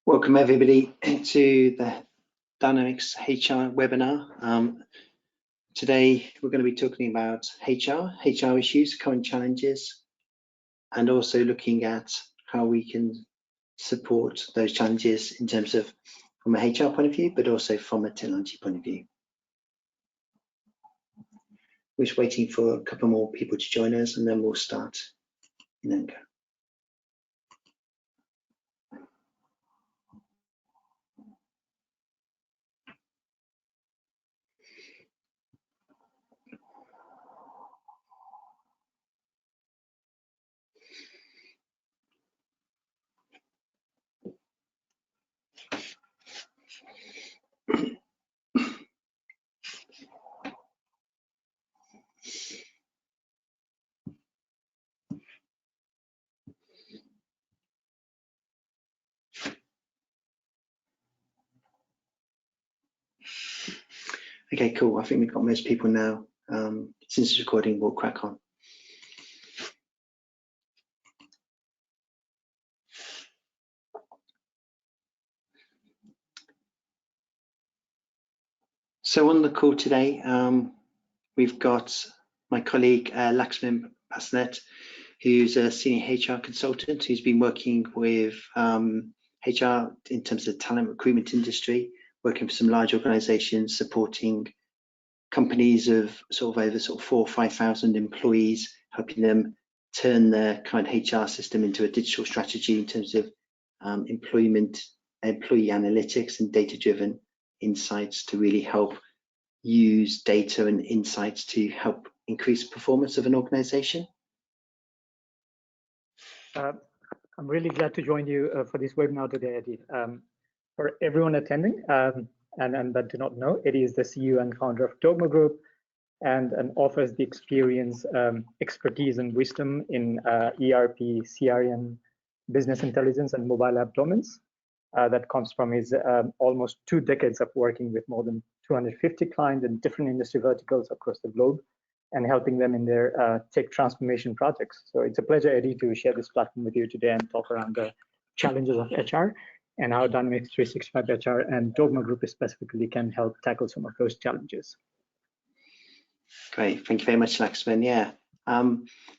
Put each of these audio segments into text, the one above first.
Welcome everybody to the Dynamics HR webinar. Today we're going to be talking about HR issues, current challenges, and also looking at how we can support those challenges in terms of from a HR point of view, but also from a technology point of view. We're just waiting for a couple more people to join us and then we'll start in Anchor. Okay, cool. I think we've got most people now. Since it's recording, we'll crack on. So on the call today, we've got my colleague Laxman Pasnet, who's a senior HR consultant who's been working with HR in terms of the talent recruitment industry, working for some large organizations, supporting companies of over 4,000 or 5,000 employees, helping them turn their kind of HR system into a digital strategy in terms of employee analytics and data-driven insights to really help use data and insights to help increase performance of an organization. I'm really glad to join you for this webinar today, Eddie. For everyone attending and that do not know, Eddie is the CEO and founder of Dogma Group and offers the experience, expertise and wisdom in ERP, CRM, business intelligence and mobile app domains. That comes from his almost 2 decades of working with more than 250 clients in different industry verticals across the globe and helping them in their tech transformation projects. So it's a pleasure, Eddie, to share this platform with you today and talk around the challenges of HR and how Dynamics 365 HR and Dogma Group specifically can help tackle some of those challenges. Great, thank you very much, Laxman. Yeah,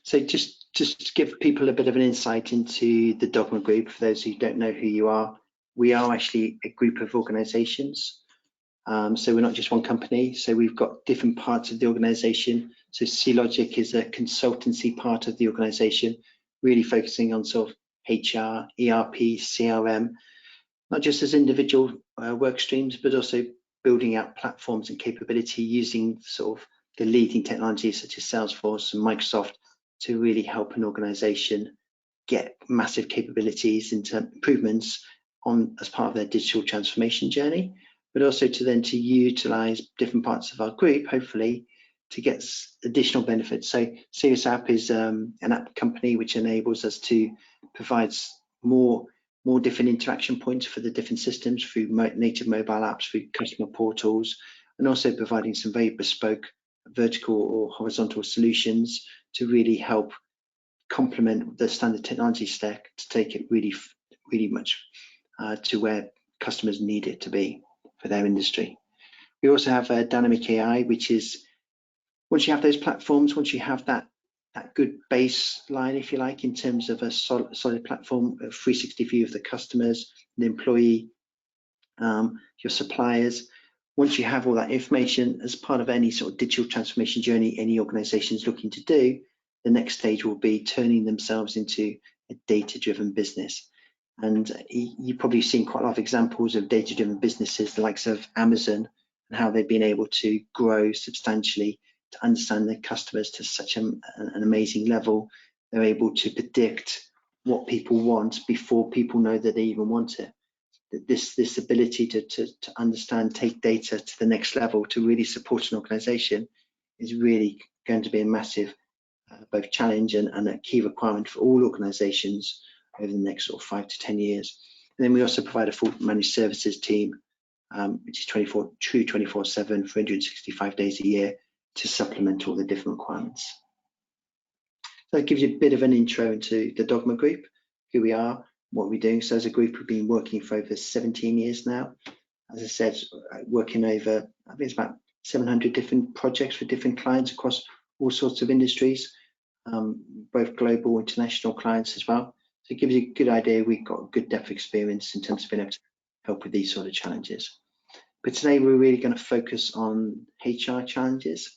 so just to give people a bit of an insight into the Dogma Group, for those who don't know who you are, we are actually a group of organizations. So we're not just one company, so we've got different parts of the organization. So C-Logic is a consultancy part of the organization, really focusing on HR, ERP, CRM, not just as individual work streams, but also building out platforms and capability using the leading technologies such as Salesforce and Microsoft to really help an organization get massive capabilities into improvements as part of their digital transformation journey, but also to utilize different parts of our group, hopefully, to get additional benefits. So Serious App is an app company which enables us to provide more different interaction points for the different systems through native mobile apps, through customer portals, and also providing some very bespoke vertical or horizontal solutions to really help complement the standard technology stack to take it really much to where customers need it to be for their industry. We also have Dynamic AI, which is, once you have those platforms, once you have that good baseline, if you like, in terms of a solid platform, a 360 view of the customers, the employee, your suppliers, once you have all that information as part of any digital transformation journey any organization is looking to do, the next stage will be turning themselves into a data-driven business. And you've probably seen quite a lot of examples of data-driven businesses, the likes of Amazon, and how they've been able to grow substantially to understand their customers to such an amazing level. They're able to predict what people want before people know that they even want it. This ability to understand, take data to the next level to really support an organization is really going to be a massive both challenge and a key requirement for all organizations over the next 5 to 10 years. And then we also provide a full managed services team, which is 24/7, 365 days a year, to supplement all the different requirements. So that gives you a bit of an intro into the Dogma Group, who we are, what we're doing. So as a group, we've been working for over 17 years now. As I said, working over, I think it's about 700 different projects for different clients across all sorts of industries, both global, international clients as well. So it gives you a good idea. We've got a good depth of experience in terms of being able to help with these sort of challenges. But today we're really going to focus on HR challenges.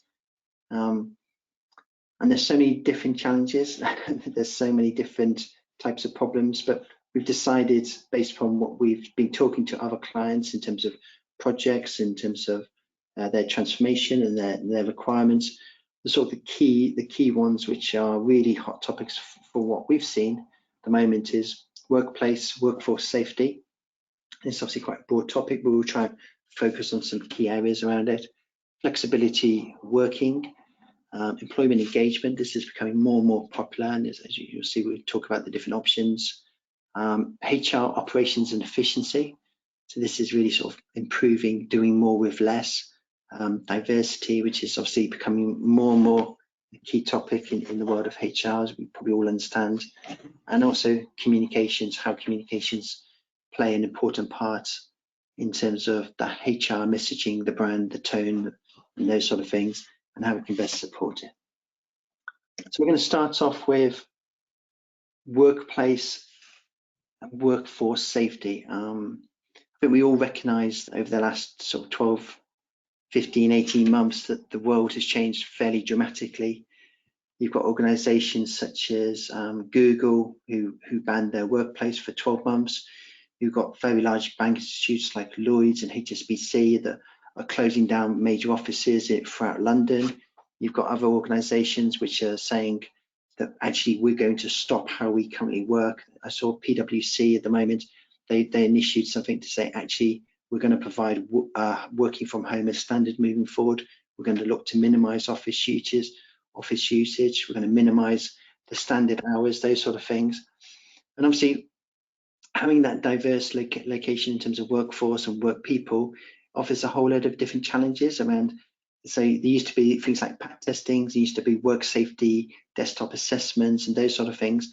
And there's so many different challenges. There's so many different types of problems, but we've decided, based upon what we've been talking to other clients in terms of projects, in terms of their transformation and their requirements, the sort of the key ones which are really hot topics for what we've seen at the moment is workforce safety. It's obviously quite a broad topic, but we'll try and focus on some key areas around it. Flexibility working. Employment engagement, this is becoming more and more popular, and as you'll see, we'll talk about the different options. HR operations and efficiency, so this is really sort of improving, doing more with less. Diversity, which is obviously becoming more and more a key topic in the world of HR, as we probably all understand. And also communications, how communications play an important part in terms of the HR messaging, the brand, the tone, and those sort of things, and how we can best support it. So we're going to start off with workplace and workforce safety. I think we all recognise over the last sort of 12, 15, 18 months that the world has changed fairly dramatically. You've got organisations such as Google who banned their workplace for 12 months. You've got very large bank institutes like Lloyds and HSBC that are closing down major offices throughout London. You've got other organisations which are saying that actually we're going to stop how we currently work. I saw PwC at the moment, they initiated something to say actually we're going to provide working from home as standard moving forward. We're going to look to minimise office usage. We're going to minimise the standard hours, those sort of things. And obviously having that diverse location in terms of workforce and work people offers a whole load of different challenges around. So there used to be things like pack testings, there used to be work safety, desktop assessments and those sort of things.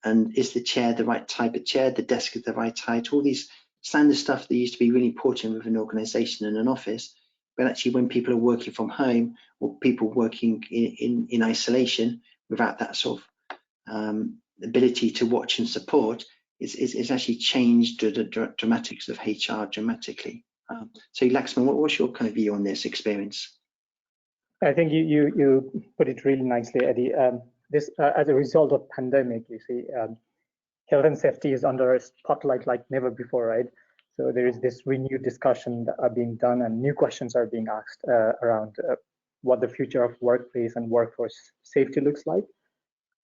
And is the chair the right type of chair, the desk is the right height, all these standard stuff that used to be really important with an organisation and an office. But actually when people are working from home or people working in isolation without that sort of ability to watch and support, it's actually changed the dramatics of HR dramatically. So Laxman, what's your kind of view on this experience? I think you put it really nicely, Eddie. This as a result of pandemic, you see, health and safety is under a spotlight like never before, right? So there is this renewed discussion that are being done, and new questions are being asked around what the future of workplace and workforce safety looks like,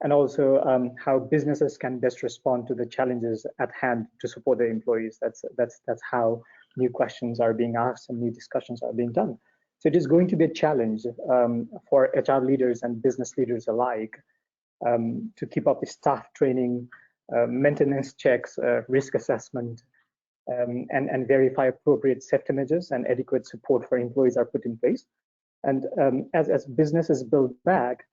and also how businesses can best respond to the challenges at hand to support their employees. That's how new questions are being asked and new discussions are being done. So it is going to be a challenge for HR leaders and business leaders alike to keep up with staff training, maintenance checks, risk assessment, and verify appropriate safety measures and adequate support for employees are put in place. And as businesses build back,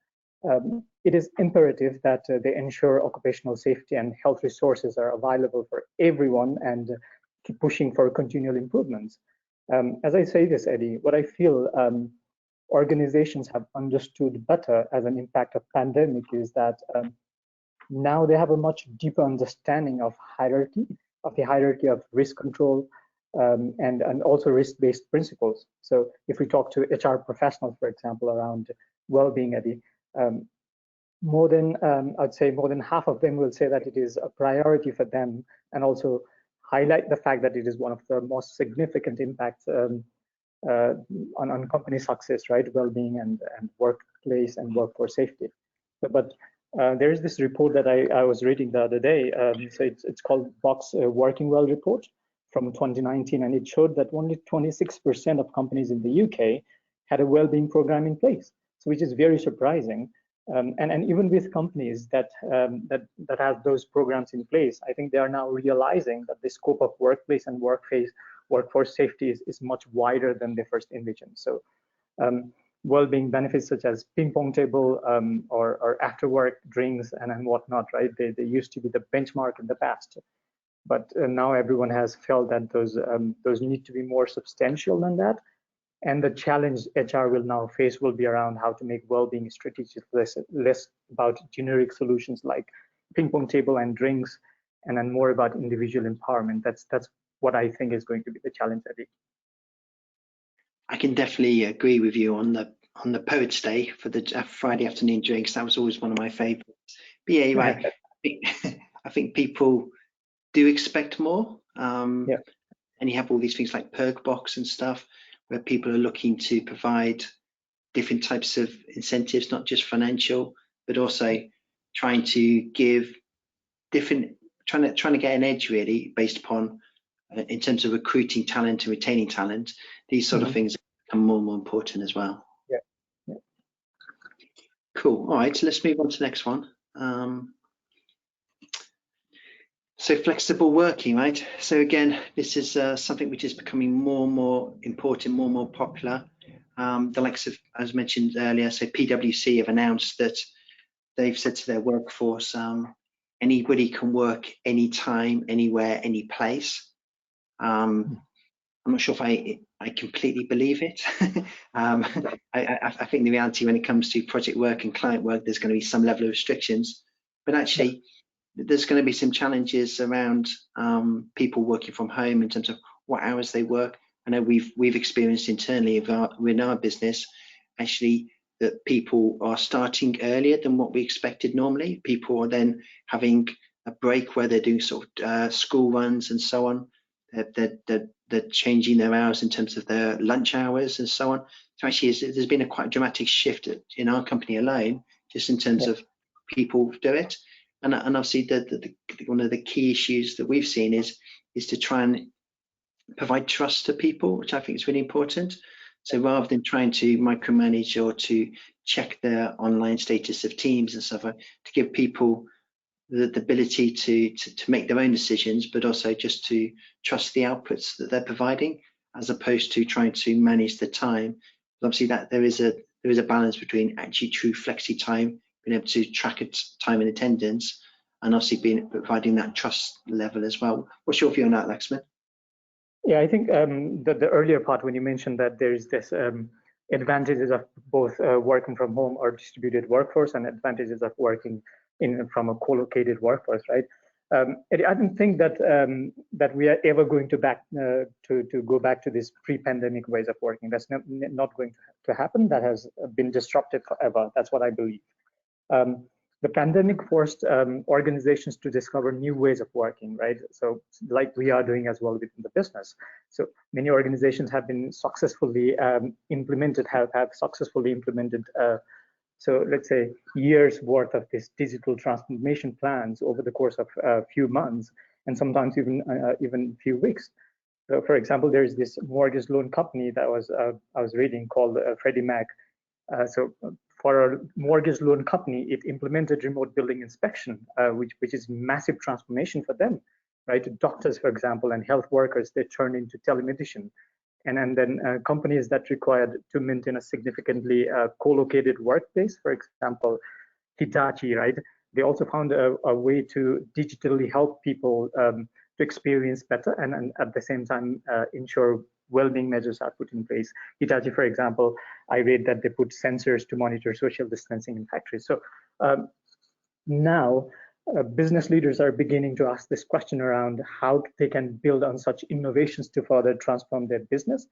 it is imperative that they ensure occupational safety and health resources are available for everyone and keep pushing for continual improvements. As I say this, Eddie, what I feel organizations have understood better as an impact of pandemic is that now they have a much deeper understanding of the hierarchy of risk control and also risk-based principles. So if we talk to HR professionals, for example, around well-being, Eddie, I'd say more than half of them will say that it is a priority for them, and also highlight the fact that it is one of the most significant impacts on company success, right? Well-being and workplace and workforce safety. But there is this report that I was reading the other day. So it's called Box Working Well report from 2019, and it showed that only 26% of companies in the UK had a well-being program in place, so which is very surprising. And even with companies that have those programs in place, I think they are now realizing that the scope of workplace and workforce safety is much wider than they first envisioned. So well-being benefits such as ping pong table or after work drinks and whatnot, right? They used to be the benchmark in the past, but now everyone has felt that those need to be more substantial than that. And the challenge HR will now face will be around how to make well-being strategic less about generic solutions like ping pong table and drinks, and then more about individual empowerment. That's what I think is going to be the challenge, Eddie. I can definitely agree with you on the Poets' Day for the Friday afternoon drinks. That was always one of my favourites. But yeah, you're right. I think people do expect more. Yeah. And you have all these things like perk box and stuff where people are looking to provide different types of incentives, not just financial, but also trying to give different, trying to get an edge really based upon in terms of recruiting talent and retaining talent. These sort of things become more and more important as well. Yeah. Yeah. Cool. All right, so let's move on to the next one. So flexible working, right? So again, this is something which is becoming more and more important, more and more popular. The likes of, as mentioned earlier, so PwC have announced that they've said to their workforce, anybody can work anytime, anywhere, any place. I'm not sure if I completely believe it. I think the reality when it comes to project work and client work, there's going to be some level of restrictions, but actually there's going to be some challenges around people working from home in terms of what hours they work. I know we've experienced internally in our business actually that people are starting earlier than what we expected normally. People are then having a break where they're doing sort of school runs and so on. They're changing their hours in terms of their lunch hours and so on. So actually there's been a quite dramatic shift in our company alone, just in terms of people do it. And obviously one of the key issues that we've seen is to try and provide trust to people, which I think is really important. So rather than trying to micromanage or to check their online status of teams and stuff, to give people the ability to make their own decisions, but also just to trust the outputs that they're providing, as opposed to trying to manage the time. Obviously, that there is a balance between actually true flexi time, being able to track its time and attendance, and obviously providing that trust level as well. What's your view on that, Laxman? Yeah, I think the earlier part when you mentioned that there is this advantages of both working from home or distributed workforce and advantages of working from a co-located workforce, right? I don't think that that we are ever going to go back to this pre-pandemic ways of working. That's not going to happen. That has been disrupted forever. That's what I believe. The pandemic forced organizations to discover new ways of working, right? So like we are doing as well within the business. So many organizations have been successfully have successfully implemented so let's say years worth of this digital transformation plans over the course of a few months, and sometimes even few weeks. So for example, there's this mortgage loan company that I was reading called Freddie Mac. So for a mortgage loan company, it implemented remote building inspection, which is massive transformation for them, right? Doctors, for example, and health workers, they turned into telemedicine. And then companies that required to maintain a significantly co-located workplace, for example, Hitachi, right? They also found a way to digitally help people to experience better and at the same time ensure well-being measures are put in place. Hitachi, for example, I read that they put sensors to monitor social distancing in factories. So now business leaders are beginning to ask this question around how they can build on such innovations to further transform their business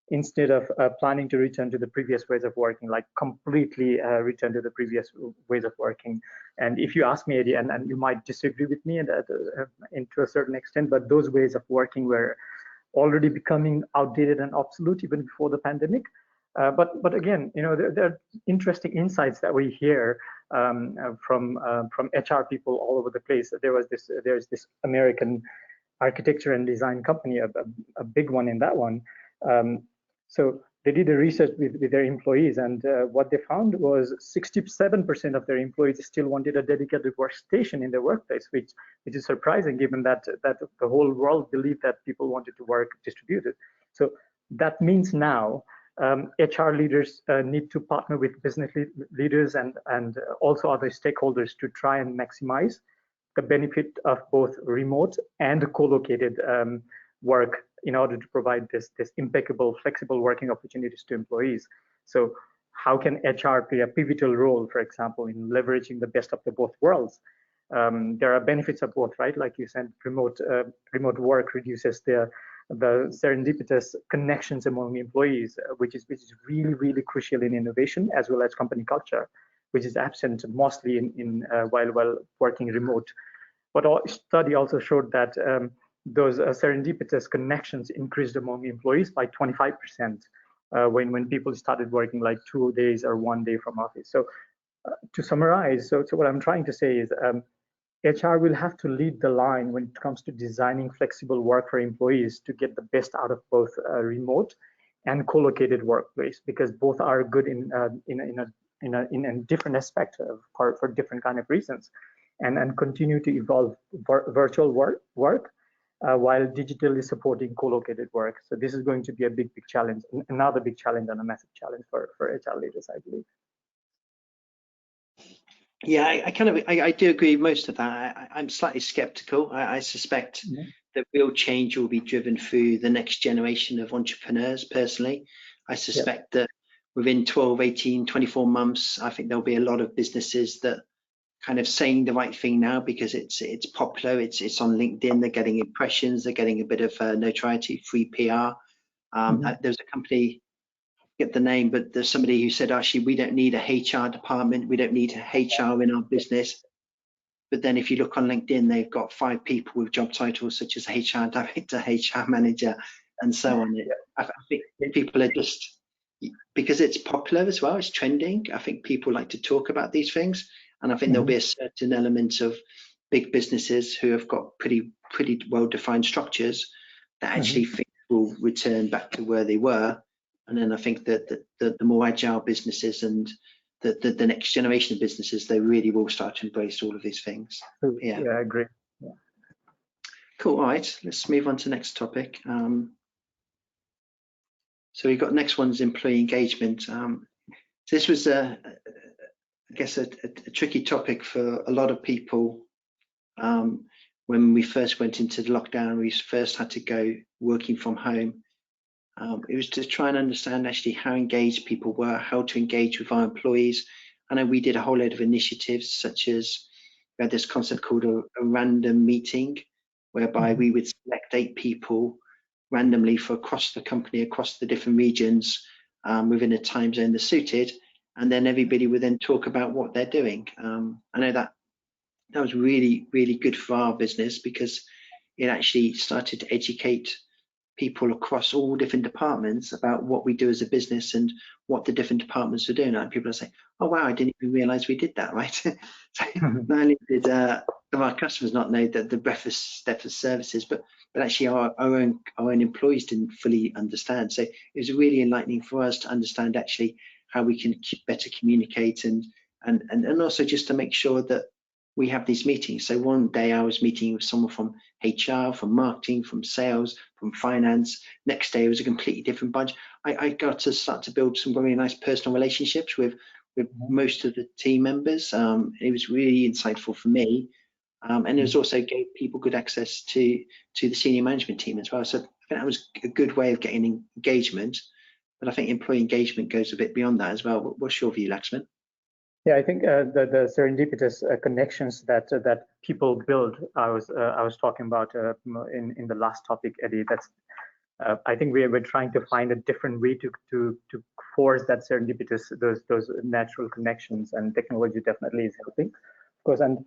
instead of planning to return to the previous ways of working, like completely return to the previous ways of working. And if you ask me, Eddie, and you might disagree with me to a certain extent, but those ways of working were already becoming outdated and obsolete even before the pandemic. But again, you know, there are interesting insights that we hear from HR people all over the place. There's this American architecture and design company, a big one in that one. So they did a research with their employees, and what they found was 67% of their employees still wanted a dedicated workstation in their workplace, which is surprising given that the whole world believed that people wanted to work distributed. So that means now HR leaders need to partner with business leaders and also other stakeholders to try and maximize the benefit of both remote and co-located work in order to provide this impeccable, flexible working opportunities to employees. So how can HR play a pivotal role, for example, in leveraging the best of the both worlds? There are benefits of both, right? Like you said, remote work reduces the serendipitous connections among employees, which is really crucial in innovation as well as company culture, which is absent mostly while working remote. But our study also showed that those serendipitous connections increased among employees by 25% when people started working like 2 days or 1 day from office. So to summarize, so what I'm trying to say is HR will have to lead the line when it comes to designing flexible work for employees to get the best out of both remote and co-located workplace, because both are good in a different aspect for different kind of reasons, and continue to evolve virtual work while digitally supporting co-located work. So this is going to be a big challenge, another big challenge and a massive challenge for HR leaders, I believe. Yeah, I do agree with most of that. I'm slightly skeptical. I suspect that real change will be driven through the next generation of entrepreneurs. Personally, I suspect that within 12, 18, 24 months, I think there'll be a lot of businesses that kind of saying the right thing now because it's popular, it's on LinkedIn, they're getting impressions, they're getting a bit of notoriety, free PR. There's a company, get the name, but there's somebody who said, actually, we don't need a HR department, we don't need HR in our business. But then if you look on LinkedIn, they've got 5 people with job titles such as HR director, HR manager, and so on. I think people are just, because it's popular as well, it's trending. I think people like to talk about these things. And I think there'll be a certain element of big businesses who have got pretty well-defined structures that actually think will return back to where they were. And then I think that the more agile businesses and the next generation of businesses, they really will start to embrace all of these things. Yeah, I agree. Yeah. Cool. All right, let's move on to the next topic. So we've got next one's employee engagement. This was I guess a tricky topic for a lot of people. When we first went into the lockdown, we first had to go working from home. It was to try and understand actually how engaged people were, how to engage with our employees. I know we did a whole load of initiatives, such as we had this concept called a random meeting, whereby we would select 8 people randomly for across the company, across the different regions, within a time zone that's suited, and then everybody would then talk about what they're doing. I know that was really good for our business because it actually started to educate people across all different departments about what we do as a business and what the different departments are doing. And people are saying, oh wow, I didn't even realize we did that, right? So not only did some of our customers not know that the breadth of services, but actually our own employees didn't fully understand. So it was really enlightening for us to understand actually how we can better communicate and also just to make sure that we have these meetings. So one day I was meeting with someone from HR, from marketing, from sales, from finance. Next day it was a completely different bunch. I got to start to build some very nice personal relationships with most of the team members. It was really insightful for me. And it was also gave people good access to the senior management team as well. So I think that was a good way of getting engagement. But I think employee engagement goes a bit beyond that as well. What's your view, Laxman? Yeah, I think the serendipitous connections that people build. I was talking about in the last topic, Eddie. That's I think we're trying to find a different way to force that serendipitous those natural connections, and technology definitely is helping, of course. And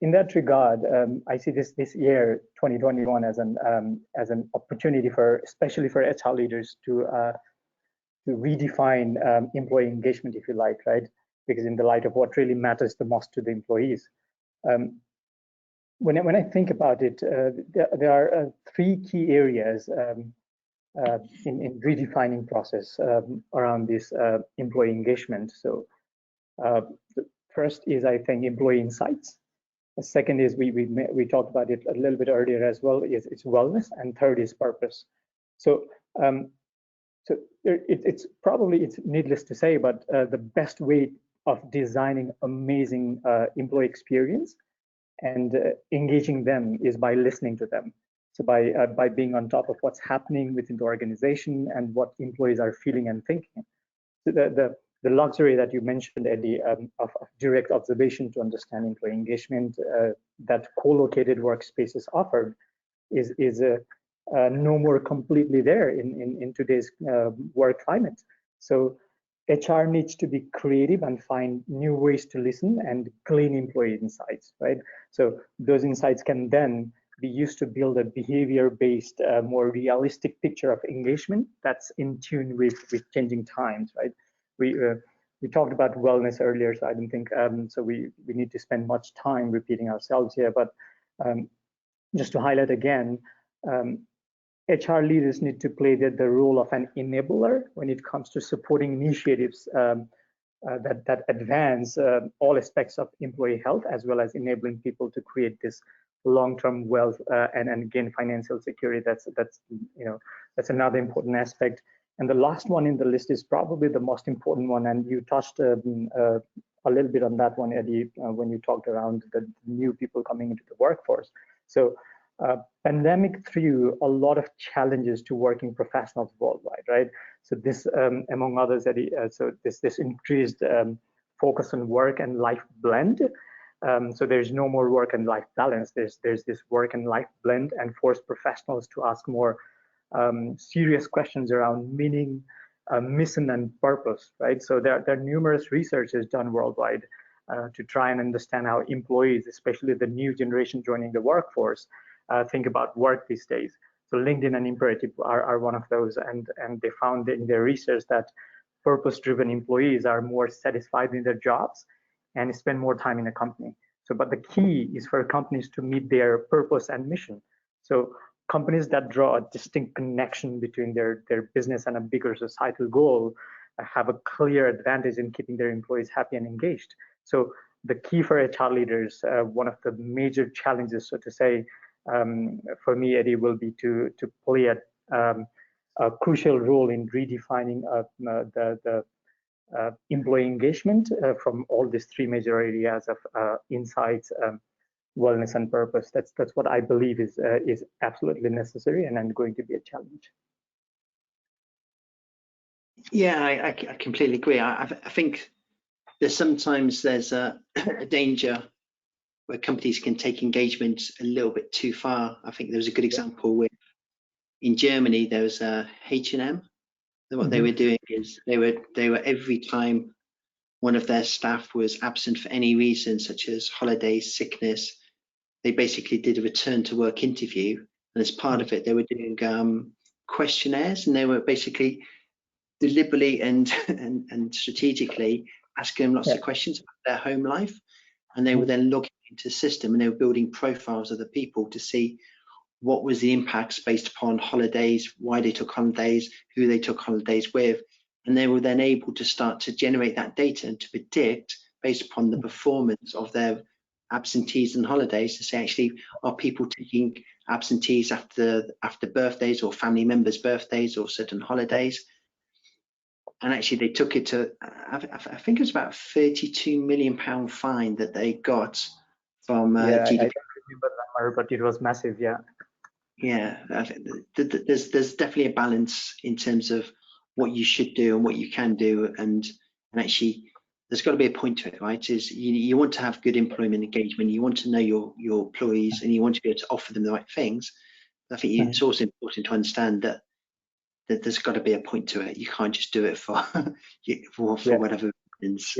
in that regard, I see this year 2021 as an opportunity especially for HR leaders to redefine employee engagement, if you like, right? Because in the light of what really matters the most to the employees. When I think about it, there are 3 key areas in redefining process around this employee engagement. So the first is, I think, employee insights. The second is we talked about it a little bit earlier as well, is it's wellness, and third is purpose. So So it's needless to say, but the best way of designing amazing employee experience and engaging them is by listening to them. So by being on top of what's happening within the organization and what employees are feeling and thinking. So the luxury that you mentioned, Eddie, of direct observation to understand employee engagement that co-located workspaces offered is no more completely there in today's work climate. So HR needs to be creative and find new ways to listen and glean employee insights, right? So those insights can then be used to build a behavior-based, more realistic picture of engagement that's in tune with changing times, right? We talked about wellness earlier, so I don't think so. We need to spend much time repeating ourselves here, but just to highlight again, HR leaders need to play the role of an enabler when it comes to supporting initiatives that advance all aspects of employee health, as well as enabling people to create this long-term wealth and gain financial security. That's another important aspect. And the last one in the list is probably the most important one, and you touched a little bit on that one, Eddie, when you talked around the new people coming into the workforce. So pandemic threw a lot of challenges to working professionals worldwide, right? So this, among others, Eddie, so this increased focus on work and life blend. So there's no more work and life balance. There's this work and life blend, and force professionals to ask more serious questions around meaning, mission, and purpose, right? So there are numerous researches done worldwide to try and understand how employees, especially the new generation joining the workforce, think about work these days. So LinkedIn and Imperative are one of those, and they found in their research that purpose-driven employees are more satisfied in their jobs and spend more time in a company. So, but the key is for companies to meet their purpose and mission. So companies that draw a distinct connection between their business and a bigger societal goal have a clear advantage in keeping their employees happy and engaged. So the key for HR leaders, one of the major challenges, so to say, for me, Eddie, will be to play a crucial role in redefining the employee engagement from all these three major areas of insights, wellness, and purpose. That's what I believe is absolutely necessary and going to be a challenge. Yeah, I completely agree. I think sometimes there's a danger where companies can take engagement a little bit too far. I think there was a good example with in Germany. There was a H&M. What they were doing is they were every time one of their staff was absent for any reason, such as holidays, sickness, they basically did a return to work interview, and as part of it, they were doing questionnaires, and they were basically deliberately and strategically asking them lots of questions about their home life, and they were then logging into the system, and they were building profiles of the people to see what was the impacts based upon holidays, why they took holidays, who they took holidays with, and they were then able to start to generate that data and to predict based upon the performance of their absentees and holidays to say, actually, are people taking absentees after birthdays or family members' birthdays or certain holidays? And actually, they took it to, I think it was about £32 million fine that they got from GDP. I don't remember that number, but it was massive, yeah. Yeah, there's definitely a balance in terms of what you should do and what you can do, and actually there's got to be a point to it, right? Is you want to have good employment engagement, you want to know your employees, and you want to be able to offer them the right things. I think it's also important to understand that there's got to be a point to it. You can't just do it for whatever reasons.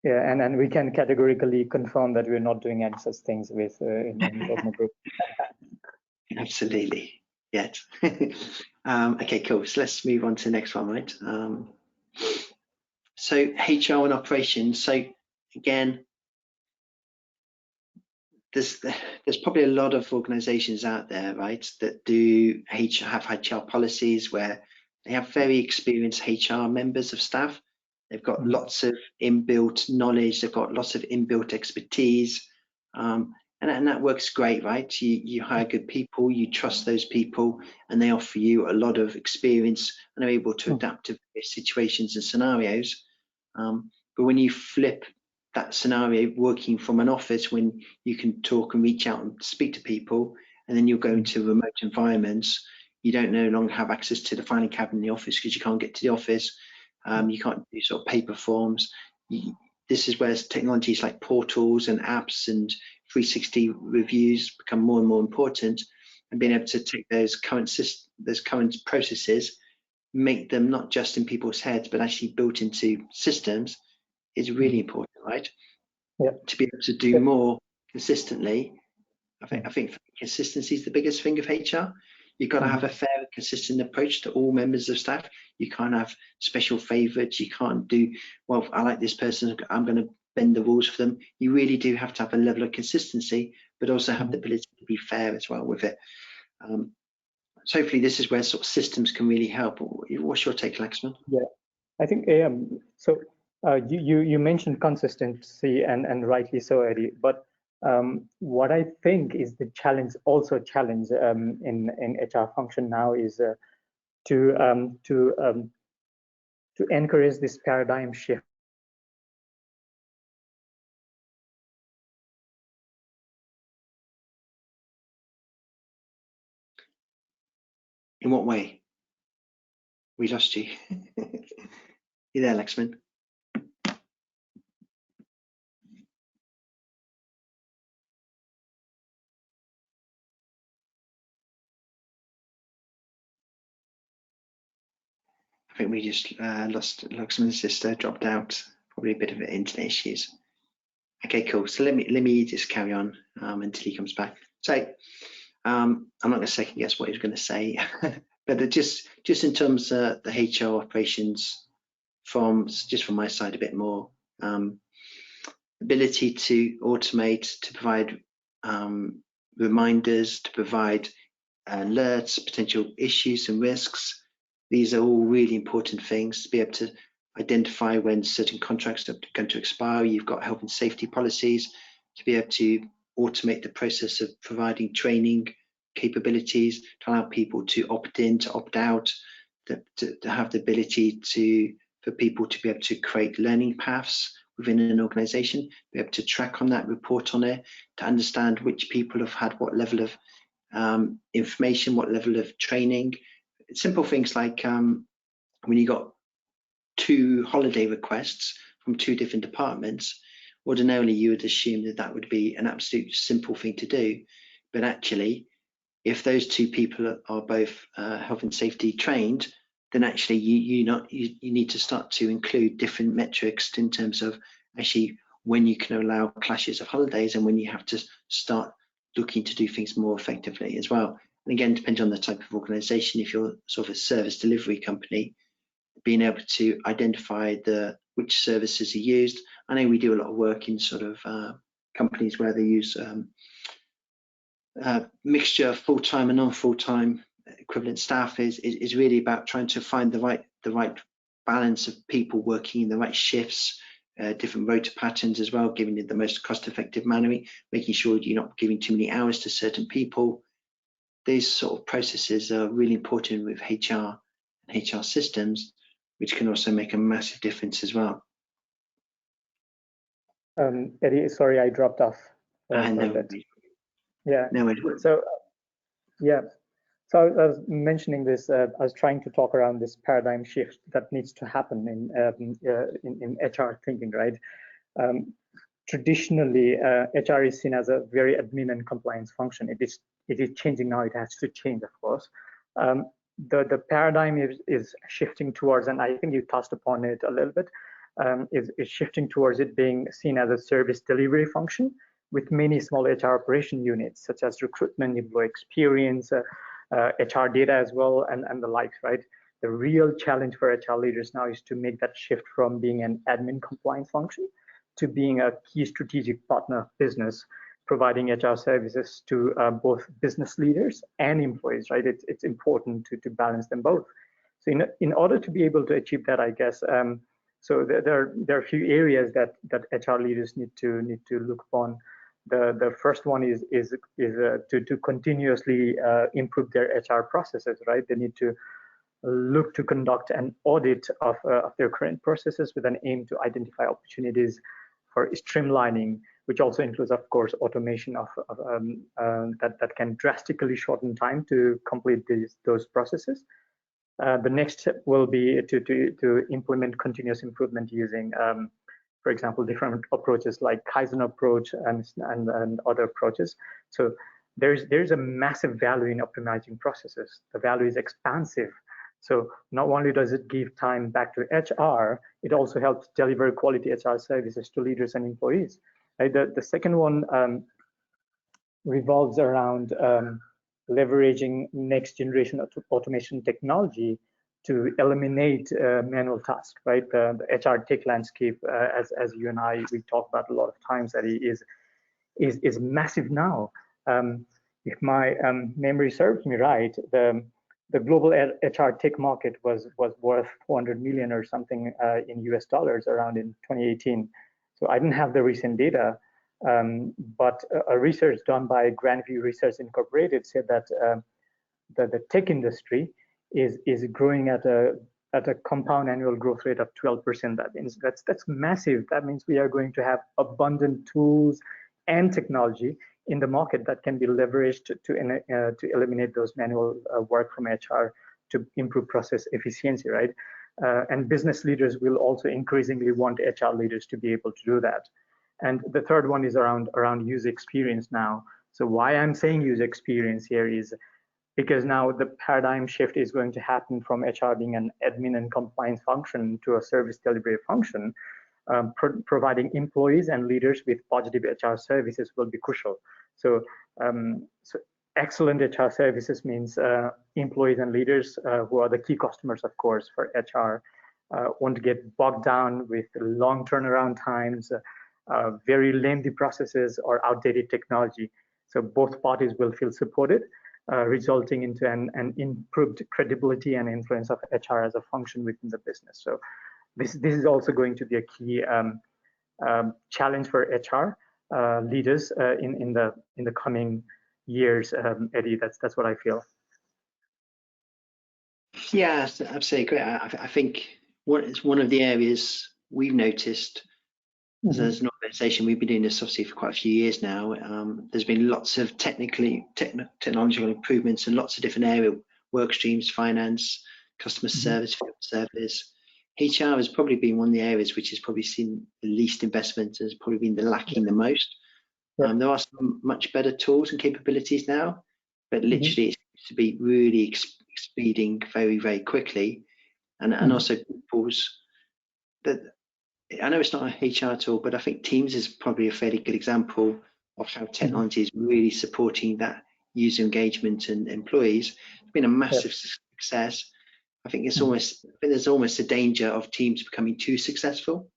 And we can categorically confirm that we're not doing any such things with in Dogma Group. Absolutely, yet. Okay, cool. So let's move on to the next one, right? So HR and operations. So again, there's probably a lot of organizations out there, right, that have HR policies where they have very experienced HR members of staff. They've got lots of inbuilt knowledge. They've got lots of inbuilt expertise. And that works great, right? You hire good people, you trust those people, and they offer you a lot of experience and are able to adapt to situations and scenarios. But when you flip that scenario working from an office, when you can talk and reach out and speak to people, and then you're going to remote environments, you don't no longer have access to the filing cabinet in the office because you can't get to the office. You can't do sort of paper forms. This is where technologies like portals and apps and 360 reviews become more and more important, and being able to take those current processes, make them not just in people's heads but actually built into systems is really important, right? Yeah. To be able to do more consistently. I think consistency is the biggest thing of HR. You've got to have a fair and consistent approach to all members of staff. You can't have special favorites. You can't do, well, I like this person, I'm going to bend the rules for them. You really do have to have a level of consistency, but also have the ability to be fair as well with it. So hopefully this is where sort of systems can really help. What's your take, Laxman? Yeah, I think so. You mentioned consistency, and rightly so, Eddie. But what I think is the challenge, in HR function now, is to encourage this paradigm shift. In what way? We lost you. You there, Laxman? I think we just lost Laxman's sister, dropped out. Probably a bit of internet issues. Okay, cool. So let me just carry on until he comes back. So I'm not going to second guess what he was going to say, but just in terms of the HR operations, from my side a bit more, ability to automate, to provide reminders, to provide alerts, potential issues and risks. These are all really important things to be able to identify when certain contracts are going to expire. You've got health and safety policies to be able to automate the process of providing training capabilities to allow people to opt in, to opt out, to have the ability for people to be able to create learning paths within an organization, be able to track on that, report on it, to understand which people have had what level of information, what level of training. Simple things like when you got 2 holiday requests from 2 different departments, ordinarily you would assume that would be an absolute simple thing to do. But actually, if those 2 people are both health and safety trained, then actually you need to start to include different metrics in terms of actually when you can allow clashes of holidays and when you have to start looking to do things more effectively as well. And again, depending on the type of organization, if you're sort of a service delivery company, being able to identify which services are used. I know we do a lot of work in sort of companies where they use mixture of full-time and non-full-time equivalent staff is really about trying to find the right balance of people working in the right shifts, different rota patterns as well, giving it the most cost-effective manner, making sure you're not giving too many hours to certain people. These sort of processes are really important with HR and HR systems, which can also make a massive difference as well. Eddie, sorry, I dropped off. Yeah. No, so yeah. So I was mentioning this. I was trying to talk around this paradigm shift that needs to happen in HR thinking, right? Traditionally, HR is seen as a very admin and compliance function. It is changing now. It has to change, of course. The paradigm is shifting towards, and I think you touched upon it a little bit, is shifting towards it being seen as a service delivery function with many small HR operation units, such as recruitment, employee experience, HR data as well, and the likes, right? The real challenge for HR leaders now is to make that shift from being an admin compliance function to being a key strategic partner business, providing HR services to both business leaders and employees, right? It's important to balance them both. So in order to be able to achieve that, I guess, so there are a few areas that HR leaders need to look upon. The first one is to continuously improve their HR processes, right? They need to look to conduct an audit of their current processes with an aim to identify opportunities for streamlining, which also includes, of course, automation that can drastically shorten time to complete those processes. The next step will be to implement continuous improvement using, for example, different approaches like Kaizen approach and other approaches. So there's a massive value in optimizing processes. The value is expansive. So not only does it give time back to HR, it also helps deliver quality HR services to leaders and employees. Right? The second one revolves around leveraging next generation automation technology to eliminate manual tasks, right? The HR tech landscape, as you and we talk about a lot of times, that is massive now. If my memory serves me right, the global HR tech market was worth 400 million or something in US dollars around in 2018. So I didn't have the recent data, but a research done by Grandview Research Incorporated said that the tech industry is growing at a compound annual growth rate of 12%. That means that's massive. That means we are going to have abundant tools and technology in the market that can be leveraged to eliminate those manual work from HR to improve process efficiency, right? And business leaders will also increasingly want HR leaders to be able to do that. And the third one is around user experience now. So why I'm saying user experience here is because now the paradigm shift is going to happen from HR being an admin and compliance function to a service delivery function. Providing employees and leaders with positive HR services will be crucial. So, so excellent HR services means employees and leaders who are the key customers, of course, for HR, won't get bogged down with long turnaround times, very lengthy processes, or outdated technology. So both parties will feel supported, resulting into an improved credibility and influence of HR as a function within the business. So this is also going to be a key challenge for HR leaders in the coming years. Eddie, that's what I feel. Yeah, absolutely great. I think it's one of the areas we've noticed as an organisation. We've been doing this obviously for quite a few years now. There's been lots of technological improvements and lots of different area work streams: finance, customer service, field service. HR has probably been one of the areas which has probably seen the least investment, has probably been the lacking the most. There are some much better tools and capabilities now, but literally it seems to be really speeding very, very quickly. And also people's, that I know it's not a HR tool, but I think Teams is probably a fairly good example of how technology is really supporting that user engagement and employees. It's been a massive success. I think it's almost, there's almost a danger of Teams becoming too successful.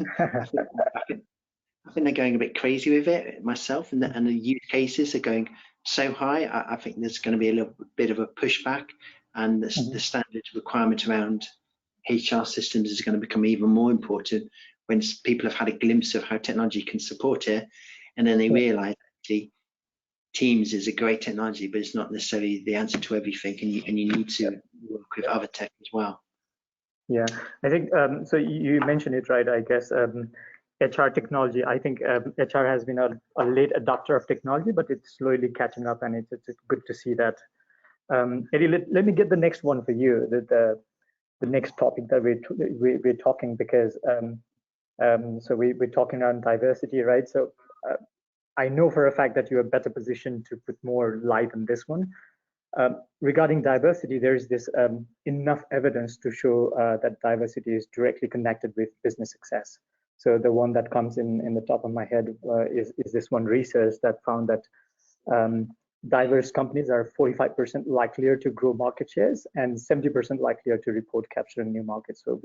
I think they're going a bit crazy with it myself, and the use cases are going so high. I think there's going to be a little bit of a pushback, and the standard requirement around HR systems is going to become even more important when people have had a glimpse of how technology can support it, and then they realize actually Teams is a great technology, but it's not necessarily the answer to everything, and you need to work with other tech as well. Yeah, I think so. You mentioned it, right? I guess HR technology. I think HR has been a late adopter of technology, but it's slowly catching up, and it's good to see that. Eddie, let me get the next one for you. The next topic that we're talking, because so we're talking on diversity, right? So I know for a fact that you're better positioned to put more light on this one. Regarding diversity, there is this enough evidence to show that diversity is directly connected with business success. So the one that comes in the top of my head is this one research that found that diverse companies are 45% likelier to grow market shares and 70% likelier to report capturing new markets. So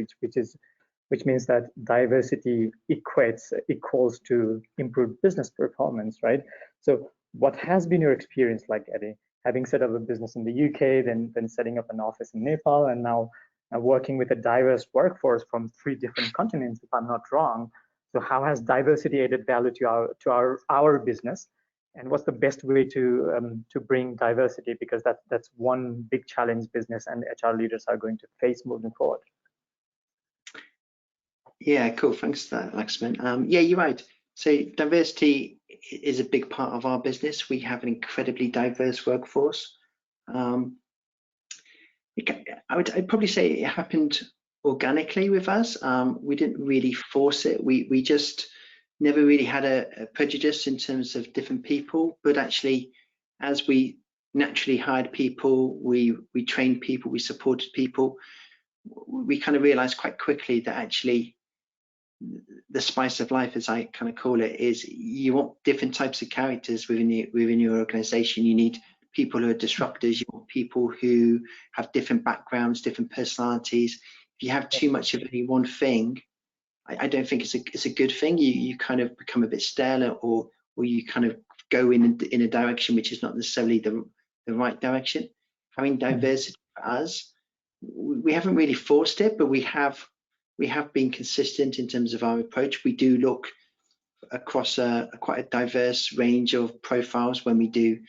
which means that diversity equals to improved business performance, right? So what has been your experience like, Eddie, having set up a business in the UK, then setting up an office in Nepal, and now working with a diverse workforce from 3 different continents, if I'm not wrong? So how has diversity added value to our business, and what's the best way to bring diversity, because that's one big challenge business and HR leaders are going to face moving forward. Yeah, cool. Thanks for that, Laxman. Yeah, you're right. So diversity is a big part of our business. We have an incredibly diverse workforce. I'd probably say it happened organically with us. We didn't really force it. We just never really had a prejudice in terms of different people, but actually, as we naturally hired people, we trained people, we supported people, we kind of realized quite quickly that actually the spice of life, as I kind of call it, is you want different types of characters within your organization. You need people who are disruptors. You want people who have different backgrounds, different personalities. If you have too much of any one thing, I don't think it's a good thing. You kind of become a bit stale, or you kind of go in a direction which is not necessarily the right direction. Having diversity for us, we haven't really forced it, but we have been consistent in terms of our approach. We do look across quite a diverse range of profiles when we do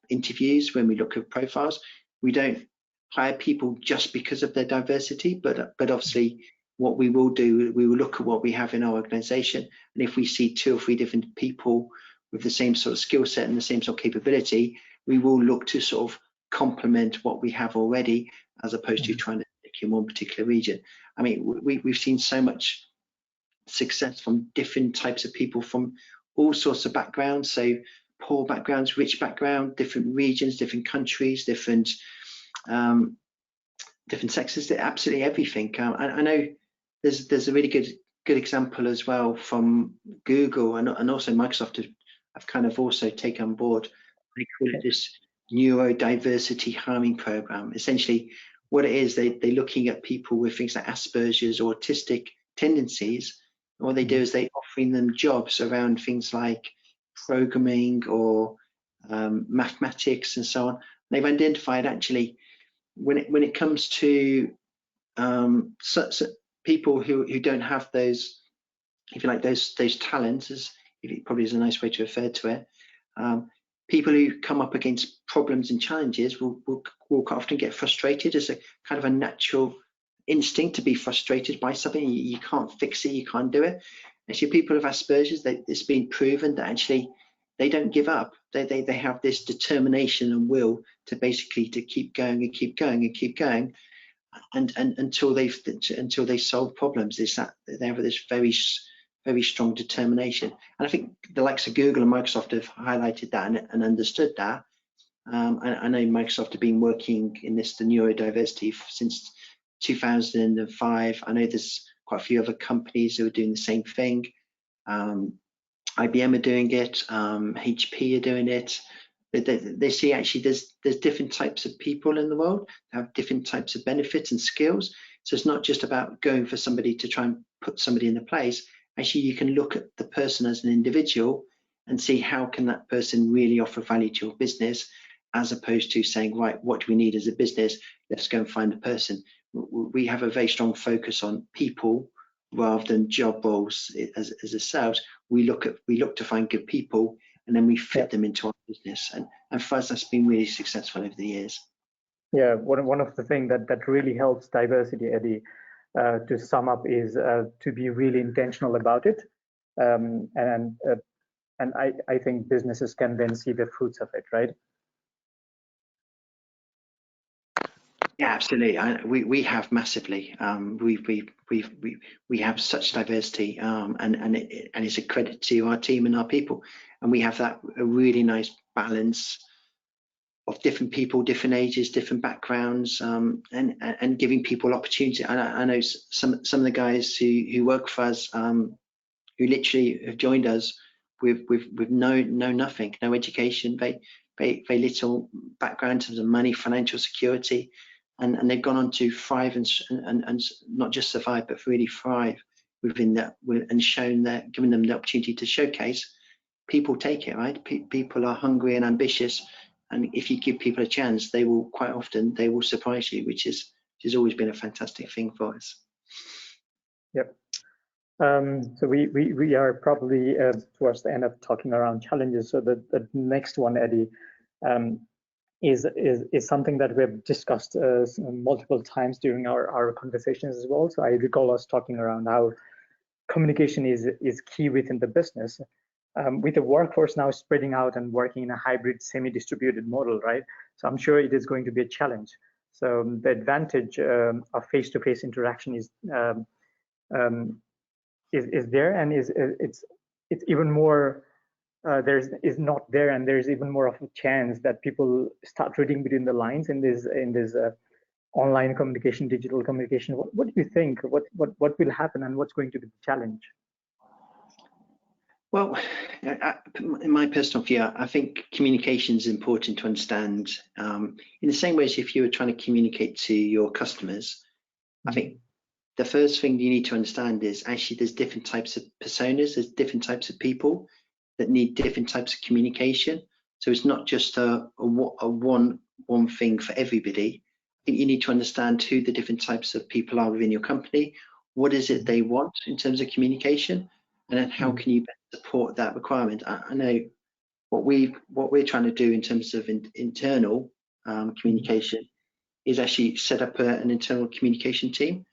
interviews. When we look at profiles, we don't hire people just because of their diversity, but obviously what we will do, we will look at what we have in our organization, and if we see 2 or 3 different people with the same sort of skill set and the same sort of capability, we will look to sort of complement what we have already, as opposed to trying to stick in one particular region. I mean, we've seen so much success from different types of people from all sorts of backgrounds, so poor backgrounds, rich background, different regions, different countries, different sexes, absolutely everything. I know there's a really good example as well from Google and also Microsoft have kind of also taken on board. They call it this neurodiversity hiring program. Essentially, what it is, they're looking at people with things like Asperger's or autistic tendencies. And what they do is they offering them jobs around things like programming or mathematics and so on. They've identified actually when it comes to people who don't have those, if you like, those talents, as it probably is a nice way to refer to it. People who come up against problems and challenges will quite often get frustrated. As a kind of a natural instinct to be frustrated by something. You can't fix it, you can't do it. Actually, people with Asperger's, it's been proven that actually they don't give up. They have this determination and will to basically to keep going and keep going and keep going, and until they solve problems. Is that they have this very strong determination. And I think the likes of Google and Microsoft have highlighted that and understood that. I know Microsoft have been working in the neurodiversity since 2005. I know there's quite a few other companies who are doing the same thing. IBM are doing it, HP are doing it. They see actually there's different types of people in the world that have different types of benefits and skills. So it's not just about going for somebody to try and put somebody in the place. Actually, you can look at the person as an individual and see how can that person really offer value to your business, as opposed to saying, right, what do we need as a business? Let's go and find the person. We have a very strong focus on people rather than job roles as a sales. We look to find good people, and then we fit them into our business. And for us, that's been really successful over the years. Yeah, one of the things that really helps diversity, Eddie, to sum up, is to be really intentional about it. And I think businesses can then see the fruits of it, right? Yeah, absolutely. We have massively. We have such diversity, and it's a credit to our team and our people. And we have a really nice balance of different people, different ages, different backgrounds, and giving people opportunity. I know some of the guys who work for us, who literally have joined us with nothing, no education, very little background in terms of money, financial security, and they've gone on to thrive and not just survive, but really thrive within that, and giving them the opportunity to showcase. People take it, right? People are hungry and ambitious, and if you give people a chance, they will quite often surprise you, which has always been a fantastic thing for us. Yep. So we are probably towards the end of talking around challenges. So the next one, Eddie, um, is something that we've discussed multiple times during our conversations as well. So I recall us talking around how communication is key within the business. With the workforce now spreading out and working in a hybrid semi-distributed model, right? So I'm sure it is going to be a challenge. So the advantage of face-to-face interaction um, is there, and it's even more is not there, and there's even more of a chance that people start reading between the lines in this online communication, digital communication. What do you think? What will happen, and what's going to be the challenge? Well, in my personal view, I think communication is important to understand. In the same way as if you were trying to communicate to your customers, I think the first thing you need to understand is actually there's different types of personas, there's different types of people that need different types of communication. So it's not just a one thing for everybody. I think you need to understand who the different types of people are within your company. What is it they want in terms of communication, and then how can you best support that requirement? I know what we're trying to do in terms of internal communication is actually set up an internal communication team.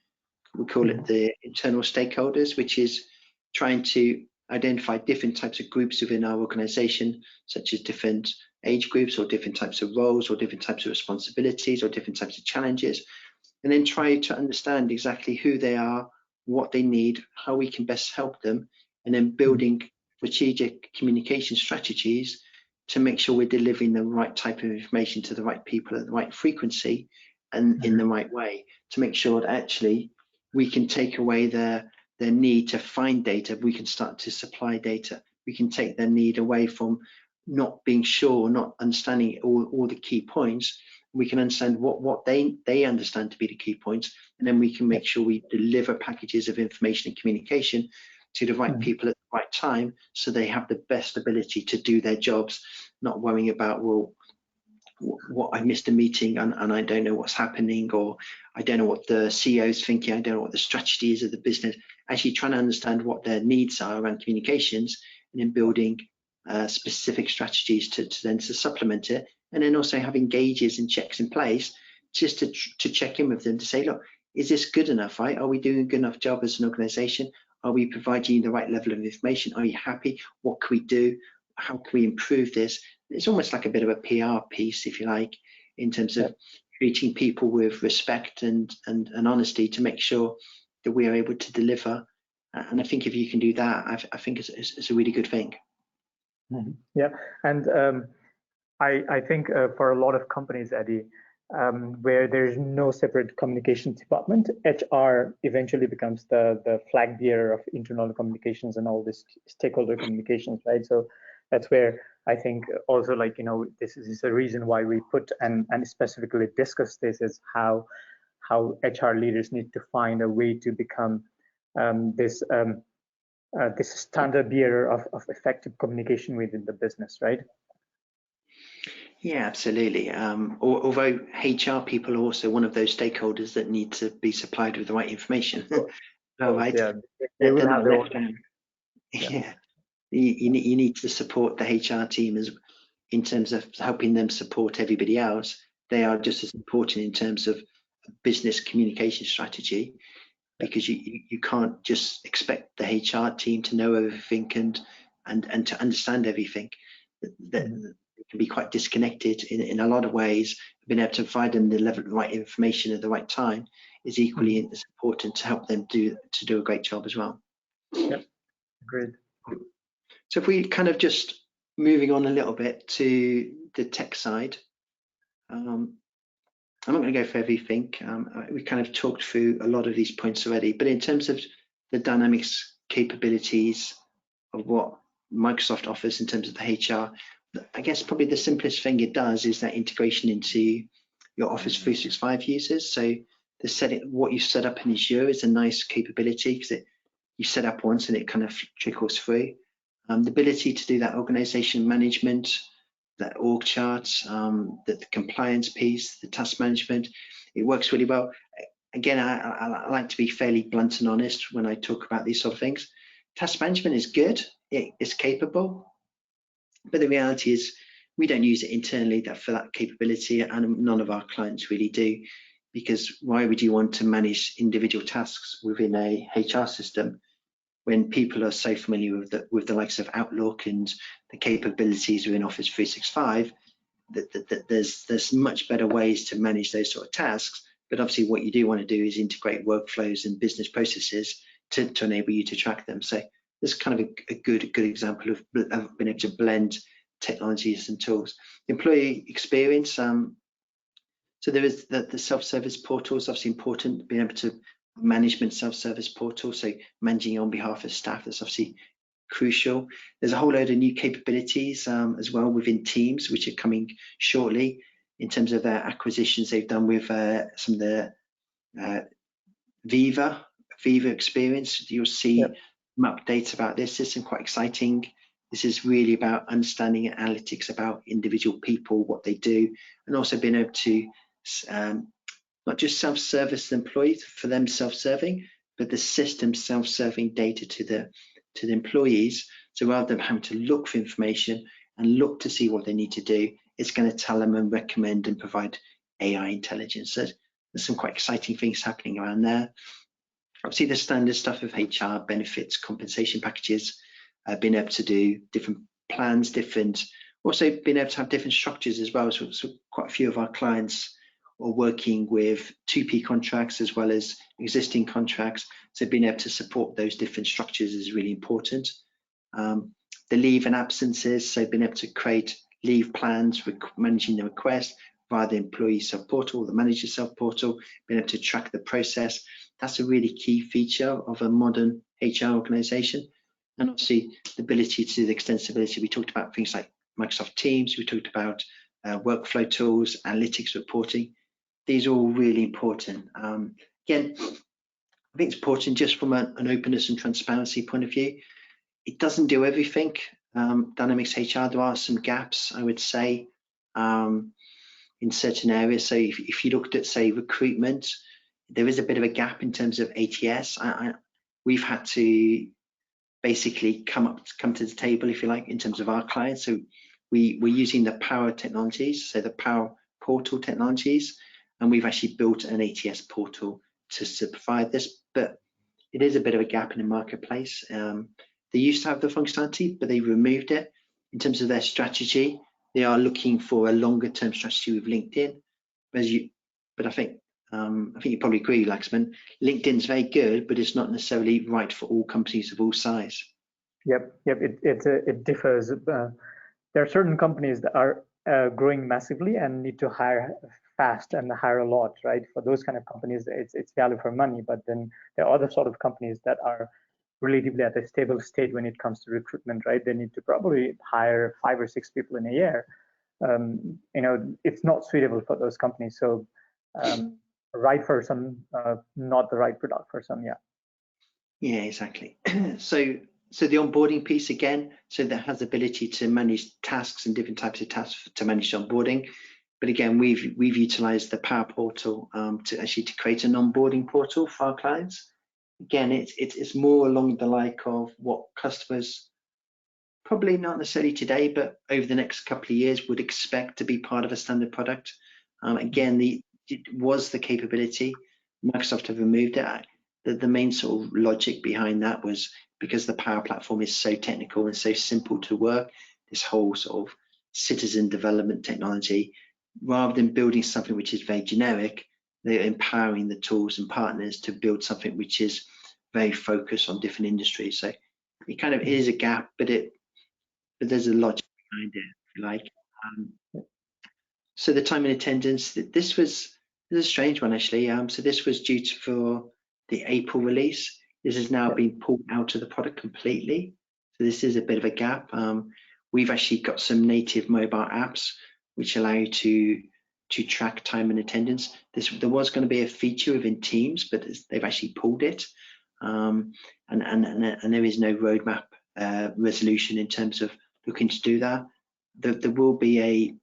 We call it the internal stakeholders, which is trying to identify different types of groups within our organization, such as different age groups or different types of roles or different types of responsibilities or different types of challenges, and then try to understand exactly who they are, what they need, how we can best help them, and then building strategic communication strategies to make sure we're delivering the right type of information to the right people at the right frequency and in the right way, to make sure that actually we can take away their need to find data. We can start to supply data. We can take their need away from not being sure, not understanding all the key points. We can understand what they understand to be the key points, and then we can make sure we deliver packages of information and communication to the right people at the right time, so they have the best ability to do their jobs, not worrying about, well, what I missed a meeting and I don't know what's happening, or I don't know what the CEO is thinking, I don't know what the strategy is of the business. Actually trying to understand what their needs are around communications, and then building specific strategies to then to supplement it, and then also having gauges and checks in place just to check in with them to say, look, is this good enough, right? Are we doing a good enough job as an organization? Are we providing you the right level of information? Are you happy? What can we do? How can we improve this? It's almost like a bit of a PR piece, if you like, in terms of treating people with respect and honesty to make sure that we are able to deliver. And I think if you can do that, I think it's a really good thing. Yeah, and I think for a lot of companies, Eddie, where there's no separate communications department, HR eventually becomes the flag bearer of internal communications and all this stakeholder communications, right? So that's where I think also, like, you know, this is a reason why we put and specifically discuss this, is how HR leaders need to find a way to become this standard bearer of effective communication within the business, right? Yeah, absolutely. Although HR people are also one of those stakeholders that need to be supplied with the right information. All right. Yeah, they will have their own. Yeah, you need to support the HR team as in terms of helping them support everybody else. They are just as important in terms of business communication strategy, because you can't just expect the HR team to know everything and to understand everything. That can be quite disconnected in a lot of ways. Being able to provide them the level of the right information at the right time is equally as important to help them do a great job as well. Yep, agreed. So if we kind of just moving on a little bit to the tech side, I'm not going to go for everything. We kind of talked through a lot of these points already, but in terms of the Dynamics capabilities of what Microsoft offers in terms of the HR, I guess probably the simplest thing it does is that integration into your Office 365 users. So what you set up in Azure is a nice capability, because you set up once and it kind of trickles through. The ability to do that organization management, that org charts, the compliance piece, the task management, it works really well. again, I like to be fairly blunt and honest when I talk about these sort of things. Task management is good, it's capable, but the reality is we don't use it internally for that capability, and none of our clients really do, because why would you want to manage individual tasks within a HR system when people are so familiar with the likes of Outlook and the capabilities within Office 365 that there's much better ways to manage those sort of tasks. But obviously what you do want to do is integrate workflows and business processes to enable you to track them. So this is kind of a good example of being able to blend technologies and tools. Employee experience, so there is the self-service portal is obviously important, being able to management self-service portal, so managing on behalf of staff, that's obviously crucial. There's a whole load of new capabilities as well within Teams, which are coming shortly in terms of their acquisitions they've done with some of the Viva experience. You'll see some updates about this. This is quite exciting. This is really about understanding analytics about individual people, what they do, and also being able to not just self-service the employees for them self-serving, but the system self-serving data to the employees. So rather than having to look for information and look to see what they need to do, it's going to tell them and recommend and provide AI intelligence. So there's some quite exciting things happening around there. Obviously the standard stuff of HR, benefits, compensation packages, being able to do different plans, also being able to have different structures as well. So quite a few of our clients are working with 2P contracts as well as existing contracts. So being able to support those different structures is really important. The leave and absences, so being able to create leave plans, managing the request via the employee self-portal, the manager self-portal, being able to track the process. That's a really key feature of a modern HR organization. And obviously the ability to do the extensibility. We talked about things like Microsoft Teams, we talked about workflow tools, analytics reporting. These are all really important. Again, I think it's important just from an openness and transparency point of view. It doesn't do everything. Dynamics HR, there are some gaps, I would say, in certain areas. So if you looked at, say, recruitment, there is a bit of a gap in terms of ATS. We've had to basically come to the table, if you like, in terms of our clients. So we're using the Power technologies, so the Power Portal technologies, and we've actually built an ATS portal to provide this, but it is a bit of a gap in the marketplace. They used to have the functionality, but they removed it. In terms of their strategy, they are looking for a longer term strategy with LinkedIn. But I think you probably agree, Laxman, LinkedIn's very good, but it's not necessarily right for all companies of all size. Yep, it differs. There are certain companies that are growing massively and need to hire fast and hire a lot, right? For those kind of companies, it's value for money. But then there are other sort of companies that are relatively at a stable state when it comes to recruitment, right? They need to probably hire 5 or 6 people in a year. It's not suitable for those companies. So right for some, not the right product for some. Yeah, exactly. So the onboarding piece again, so that has the ability to manage tasks and different types of tasks to manage onboarding. But again, we've utilized the Power Portal to create an onboarding portal for our clients. Again, it's more along the like of what customers, probably not necessarily today, but over the next couple of years, would expect to be part of a standard product. Again, it was the capability. Microsoft have removed it. The main sort of logic behind that was because the Power Platform is so technical and so simple to work, this whole sort of citizen development technology, rather than building something which is very generic, they're empowering the tools and partners to build something which is very focused on different industries. So it kind of is a gap, but there's a logic behind it, if you like. So the time and attendance, this is a strange one actually. So this was due for the April release. This has now been pulled out of the product completely. So this is a bit of a gap. We've actually got some native mobile apps which allow you to track time and attendance. There was going to be a feature within Teams, but they've actually pulled it. And there is no roadmap resolution in terms of looking to do that. There will be a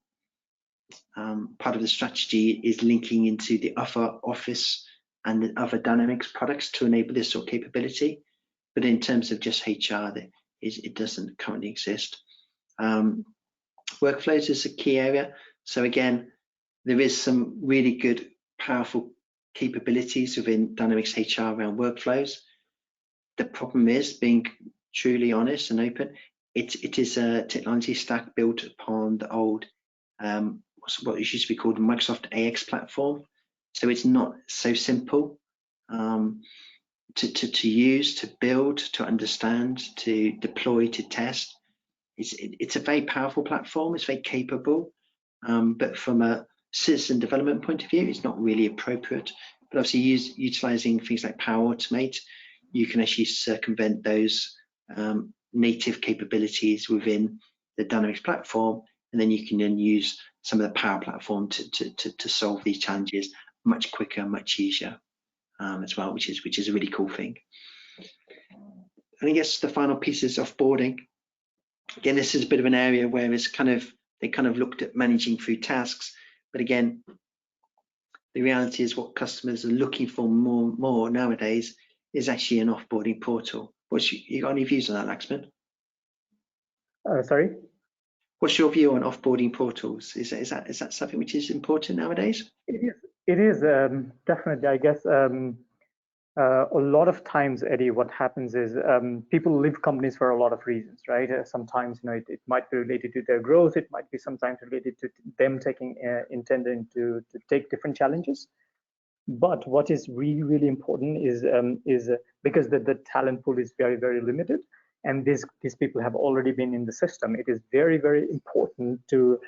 part of the strategy is linking into the Office and the other Dynamics products to enable this sort of capability. But in terms of just HR, it doesn't currently exist. Workflows is a key area. So again, there is some really good, powerful capabilities within Dynamics HR around workflows. The problem is, being truly honest and open, it is a technology stack built upon the old, what used to be called the Microsoft AX platform. So it's not so simple to use, to build, to understand, to deploy, to test. It's a very powerful platform. It's very capable, but from a citizen development point of view, it's not really appropriate. But obviously, utilizing things like Power Automate, you can actually circumvent those native capabilities within the Dynamics platform, and then you can then use some of the Power Platform to solve these challenges much quicker, much easier as well, which is a really cool thing. And I guess the final piece is offboarding. Again, this is a bit of an area where it's they kind of looked at managing through tasks, but again, the reality is what customers are looking for more nowadays is actually an offboarding portal. You got any views on that, Laxman? Sorry? What's your view on offboarding portals? Is that something which is important nowadays? It is definitely, I guess. A lot of times, Eddie, what happens is people leave companies for a lot of reasons, right? Sometimes, it might be related to their growth. It might be sometimes related to them intending to take different challenges. But what is really, really important is because the talent pool is very, very limited, and these people have already been in the system. It is very, very important to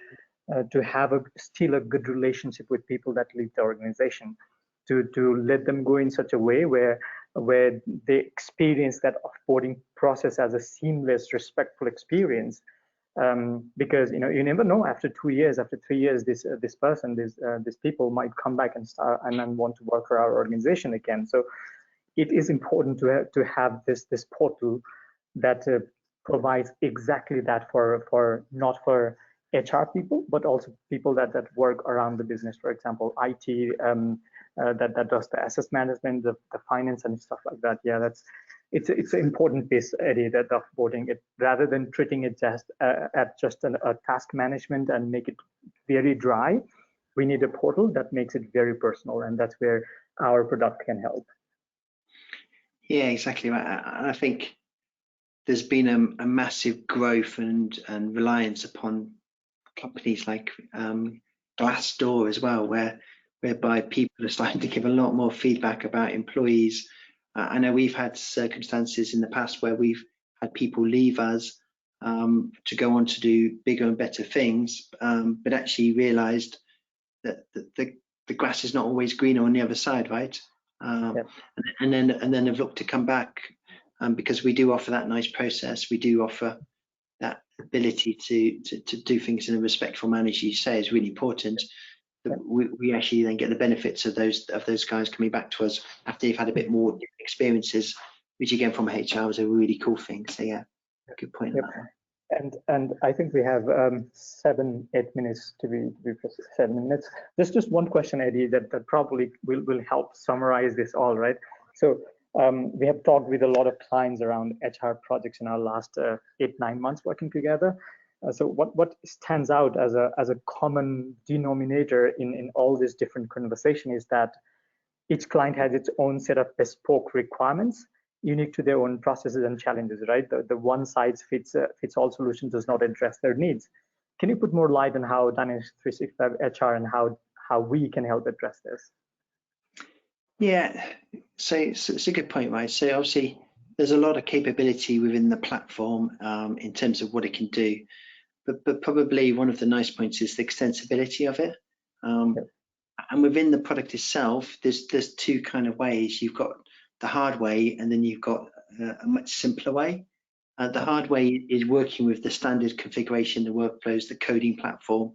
have still a good relationship with people that leave the organization, to let them go in such a way where they experience that offboarding process as a seamless, respectful experience. Because you never know, after 2 years, after 3 years, these people might come back and start and then want to work for our organization again. So it is important to have this portal that provides exactly that for not for HR people, but also people that work around the business. For example, IT that does the asset management, the finance and stuff like that. Yeah, it's an important piece, Eddie, that offboarding it, rather than treating it just a task management and make it very dry. We need a portal that makes it very personal, and that's where our product can help. Yeah, exactly right. I think there's been a massive growth and reliance upon companies like Glassdoor as well, whereby people are starting to give a lot more feedback about employees. I know we've had circumstances in the past where we've had people leave us to go on to do bigger and better things, but actually realized that the grass is not always greener on the other side, right? Yep. And then they've looked to come back because we do offer that nice process. We do offer that ability to do things in a respectful manner, as you say, is really important. We actually then get the benefits of those guys coming back to us after they've had a bit more experiences, which again from HR is a really cool thing. So yeah, good point. Yep. And I think we have 7-8 minutes to be 7 minutes. There's just one question, Eddie, that probably will help summarize this all, right? So we have talked with a lot of clients around HR projects in our last 8-9 months working together. So what stands out as a common denominator in all this different conversation is that each client has its own set of bespoke requirements unique to their own processes and challenges, right? The one size fits all solution does not address their needs. Can you put more light on how Dynamics 365 HR and how we can help address this? Yeah, so it's a good point, right? So obviously there's a lot of capability within the platform in terms of what it can do. But probably one of the nice points is the extensibility of it. And within the product itself, there's two kind of ways. You've got the hard way, and then you've got a much simpler way. The hard way is working with the standard configuration, the workflows, the coding platform.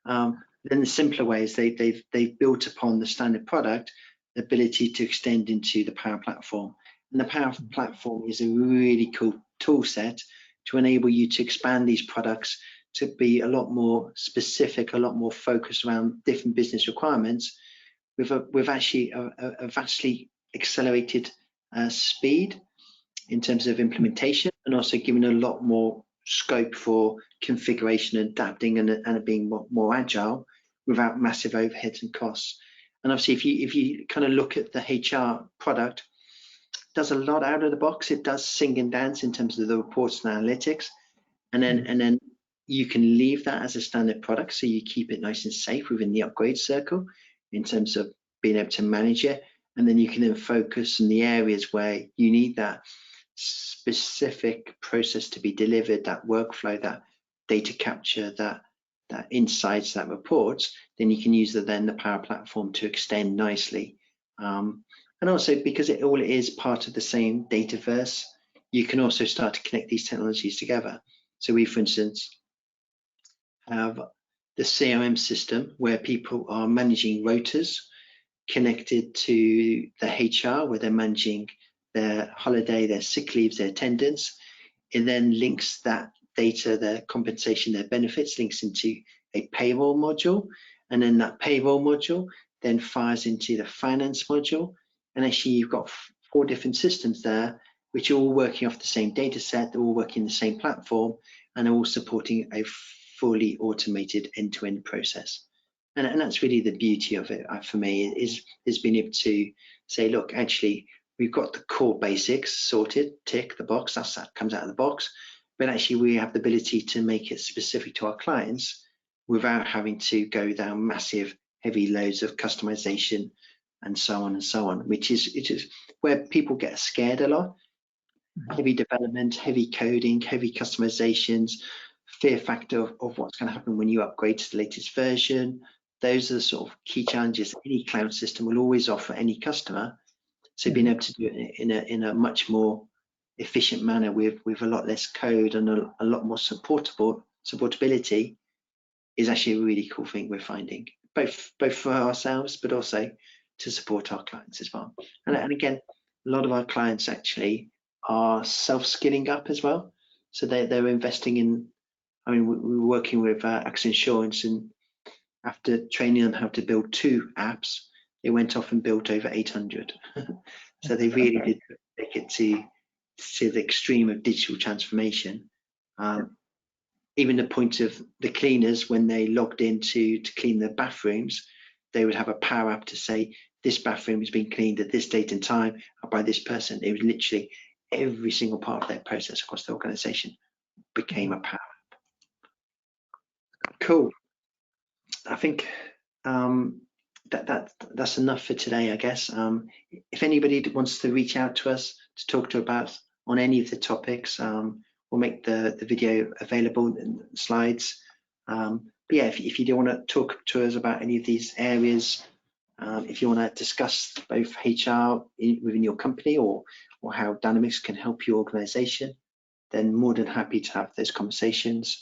Then the simpler way is they've built upon the standard product the ability to extend into the Power Platform. And the Power Platform is a really cool tool set to enable you to expand these products to be a lot more specific, a lot more focused around different business requirements, with actually a vastly accelerated speed in terms of implementation, and also giving a lot more scope for configuration and adapting and being more agile without massive overheads and costs. And obviously, if you kind of look at the HR product, it does a lot out of the box. It does sing and dance in terms of the reports and analytics, and then you can leave that as a standard product, so you keep it nice and safe within the upgrade circle in terms of being able to manage it, and then you can then focus on the areas where you need that specific process to be delivered, that workflow, that data capture, that insights, that reports. Then you can use the Power Platform to extend nicely, and also because it all is part of the same dataverse, you can also start to connect these technologies together. So we, for instance, have the CRM system where people are managing rotas connected to the HR, where they're managing their holiday, their sick leaves, their attendance. It then links that data, their compensation, their benefits, links into a payroll module. And then that payroll module then fires into the finance module. And actually you've got 4 different systems there, which are all working off the same data set, they're all working in the same platform, and are all supporting a fully automated end-to-end process. And that's really the beauty of it for me, is being able to say, look, actually, we've got the core basics sorted, tick the box, that comes out of the box, but actually we have the ability to make it specific to our clients without having to go down massive, heavy loads of customization and so on, which is where people get scared a lot. Heavy development, heavy coding, heavy customizations, fear factor of what's going to happen when you upgrade to the latest version. Those are the sort of key challenges any cloud system will always offer any customer. So being able to do it in a much more efficient manner with a lot less code and a lot more supportability is actually a really cool thing we're finding, both for ourselves, but also to support our clients as well. And again, a lot of our clients actually are self-skilling up as well. So they're investing in, I mean, we were working with AXA Insurance, and after training on how to build 2 apps, they went off and built over 800. So they really did take it to the extreme of digital transformation. Even the point of the cleaners, when they logged in to clean their bathrooms, they would have a Power App to say, this bathroom has been cleaned at this date and time by this person. It was literally every single part of their process across the organization became a Power App. Cool. I think that's enough for today, I guess. If anybody wants to reach out to us to talk to about on any of the topics, we'll make the video available in the slides. But yeah, if you do want to talk to us about any of these areas, if you want to discuss both HR within your company or how Dynamics can help your organization, then more than happy to have those conversations.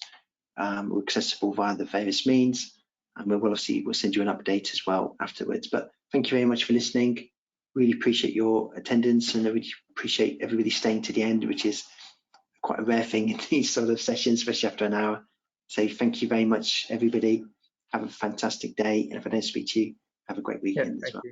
We're accessible via the various means, and we'll send you an update as well afterwards. But thank you very much for listening. Really appreciate your attendance, and I really appreciate everybody staying to the end, which is quite a rare thing in these sort of sessions, especially after an hour. So thank you very much, everybody. Have a fantastic day, and if I don't speak to you, have a great weekend as well.